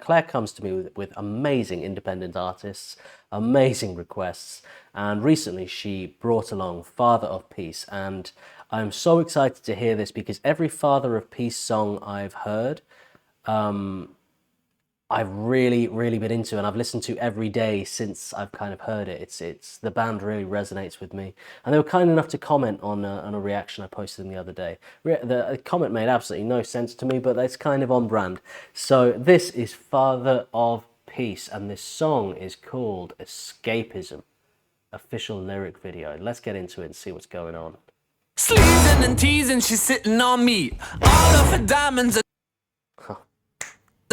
Claire comes to me with amazing independent artists, amazing requests, and recently she brought along Father of Peace, and I'm so excited to hear this because every Father of Peace song I've heard, I've really been into, and I've listened to every day since I've kind of heard it. It's the band really resonates with me, and they were kind enough to comment on a reaction I posted the other day. The comment made absolutely no sense to me, but it's kind of on brand. So this is Father of Peace, and this song is called Escapism. Official lyric video. Let's get into it and see what's going on. Sleazing and teasing, she's sitting on me. All of her diamonds are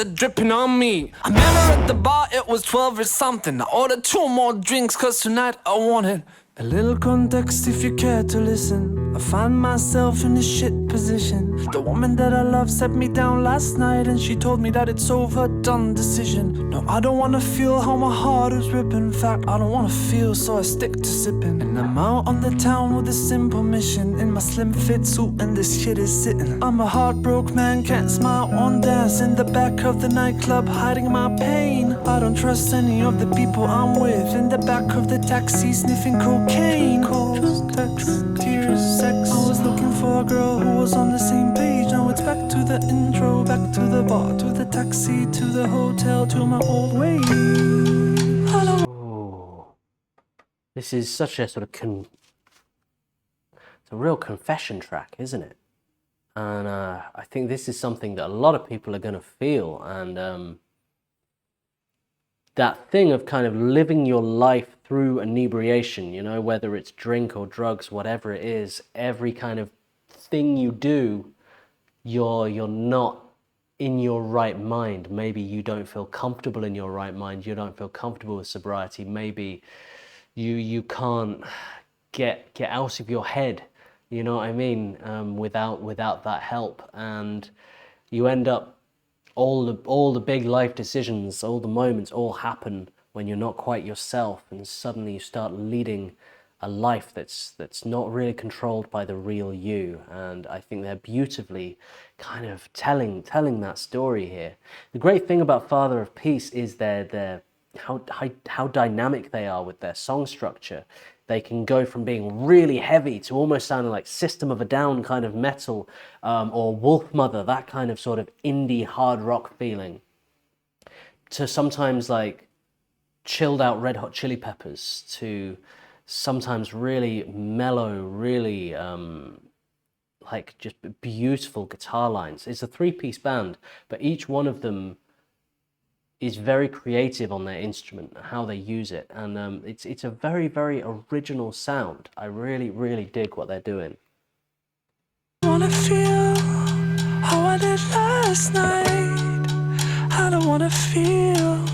dripping on me. I met her at the bar, it was 12 or something. I ordered 2 more drinks cause tonight I wanted a little context if you care to listen. I find myself in a shit position. The woman that I love set me down last night, and she told me that it's over, done decision. No, I don't wanna feel how my heart is ripping. In fact, I don't wanna feel, so I stick to sipping. And I'm out on the town with a simple mission, in my slim fit suit and this shit is sitting. I'm a heartbroken man, can't smile, won't dance. In the back of the nightclub, hiding my pain. I don't trust any of the people I'm with. In the back of the taxi, sniffing cocaine. Calls, texts, tears, sex. I was looking for a girl who was on the same page. Now it's back to the intro, back to the bar, to the taxi, to the hotel, to my old way. This is such a sort of it's a real confession track, isn't it? And I think this is something that a lot of people are going to feel, and that thing of kind of living your life through inebriation, you know, whether it's drink or drugs, whatever it is, every kind of thing you do, you're not in your right mind. Maybe you don't feel comfortable in your right mind. You don't feel comfortable with sobriety. Maybe you can't get out of your head, you know what I mean, without that help, and you end up all the big life decisions, all the moments, all happen when you're not quite yourself, and suddenly you start leading a life that's not really controlled by the real you. And I think they're beautifully kind of telling that story here. The great thing about Father of Peace is how dynamic they are with their song structure. They can go from being really heavy to almost sounding like System of a Down kind of metal, or Wolfmother, that kind of sort of indie hard rock feeling, to sometimes like chilled out Red Hot Chili Peppers, to sometimes really mellow, really like just beautiful guitar lines. It's a 3-piece band, but each one of them is very creative on their instrument, how they use it, and it's a very original sound. I really dig what they're doing. I wanna feel how I did last night. I don't wanna feel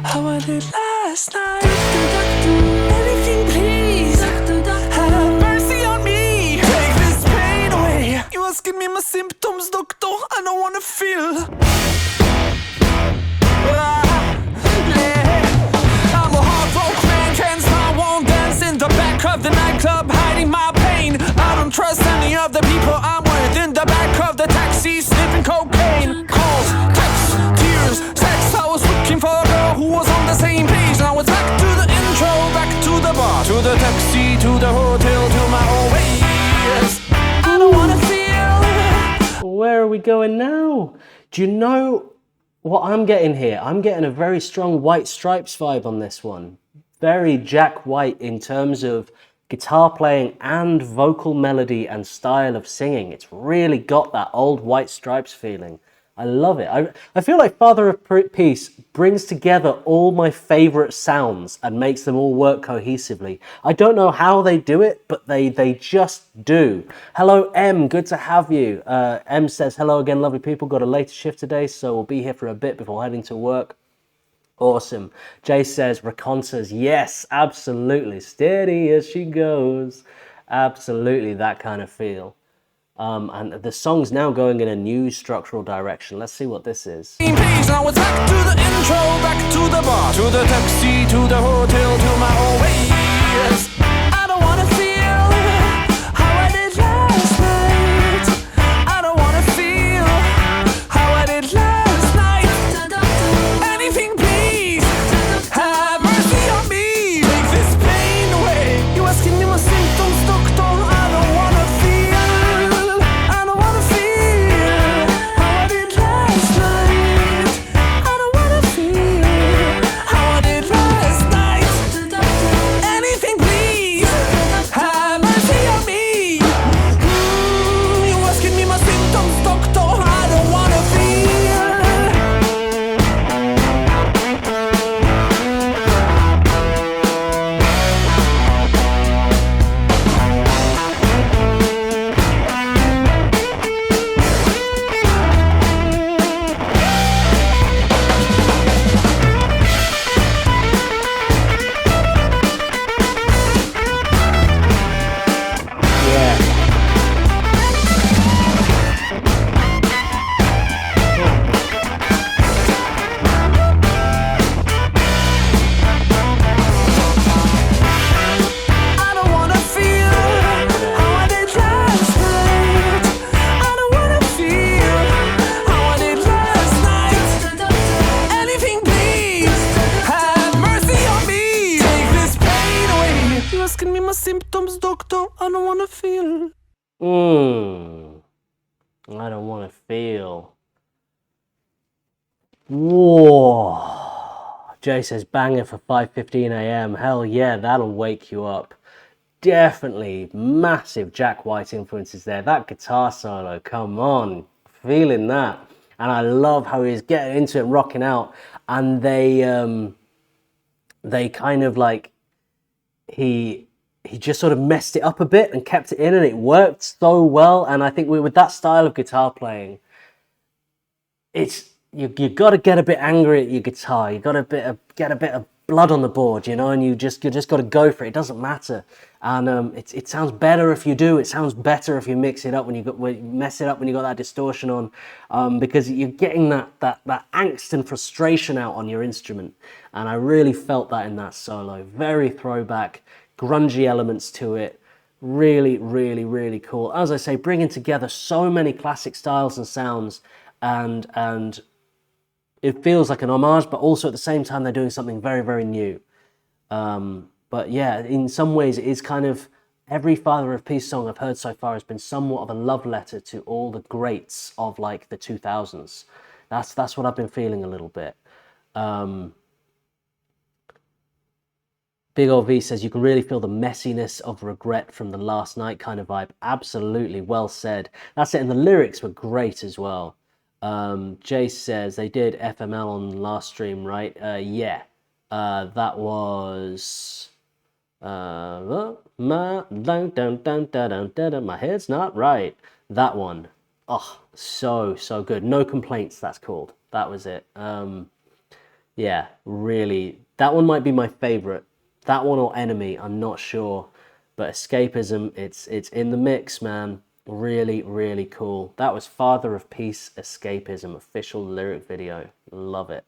how I did last night. Anything please, have mercy on me. Take this pain away. You asking me my symptoms, doctor? I don't wanna feel. I'm a heartbroken man, can't smile, won't dance. In the back of the nightclub, hiding my pain. I don't trust any of the people I'm with. In the back of the taxi, sniffing cocaine. Calls, texts, tears, sex. I was looking for a girl who was on the same page. Now it's back to the intro, back to the bar, to the taxi, to the hotel, to my own ways. I don't wanna feel. Where are we going now? Do you know what I'm getting here? I'm getting a very strong White Stripes vibe on this one. Very Jack White in terms of guitar playing and vocal melody and style of singing. It's really got that old White Stripes feeling. I love it. I feel like Father of Peace brings together all my favorite sounds and makes them all work cohesively. I don't know how they do it, but they just do. Hello, M. Good to have you. M says, hello again, lovely people. Got a later shift today, so we'll be here for a bit before heading to work. Awesome. Jay says, Recon says, yes, absolutely. Steady as she goes. Absolutely that kind of feel. And the song's now going in a new structural direction. Let's see what this is. Now it's back to the intro, back to the bar, to the taxi, to the hotel, to my own ways. I don't wanna feel how I did last night. I don't wanna feel how I did last night. symptoms, doctor, I don't wanna feel. I don't want to feel. Whoa. Jay says banger for 5:15 a.m. Hell yeah, that'll wake you up. Definitely massive Jack White influences there. That guitar solo, come on, feeling that. And I love how he's getting into it and rocking out. And they kind of like, he just sort of messed it up a bit and kept it in, and it worked so well. And I think with that style of guitar playing, it's you got to get a bit angry at your guitar. You got to get a bit of blood on the board, you know, and you just got to go for it. It doesn't matter, and it sounds better if you do. It sounds better if you mix it up when you mess it up when you got that distortion on, because you're getting that angst and frustration out on your instrument. And I really felt that in that solo. Very throwback, grungy elements to it. Really, really, really cool. As I say, bringing together so many classic styles and sounds, and it feels like an homage, but also at the same time they're doing something very, very new. But yeah, in some ways it is kind of, every Father of Peace song I've heard so far has been somewhat of a love letter to all the greats of like the 2000s. That's what I've been feeling a little bit. Big Old V says you can really feel the messiness of regret from the Last Night kind of vibe. Absolutely, well said. That's it, and the lyrics were great as well. Jay says they did FML on last stream, right? Yeah. That was my head's not right. That one. Oh, so good. No Complaints, that's called. That was it. Yeah, really. That one might be my favorite. That one or Enemy, I'm not sure. But Escapism, it's in the mix, man. Really, really cool. That was Father of Peace, Escapism, official lyric video. Love it.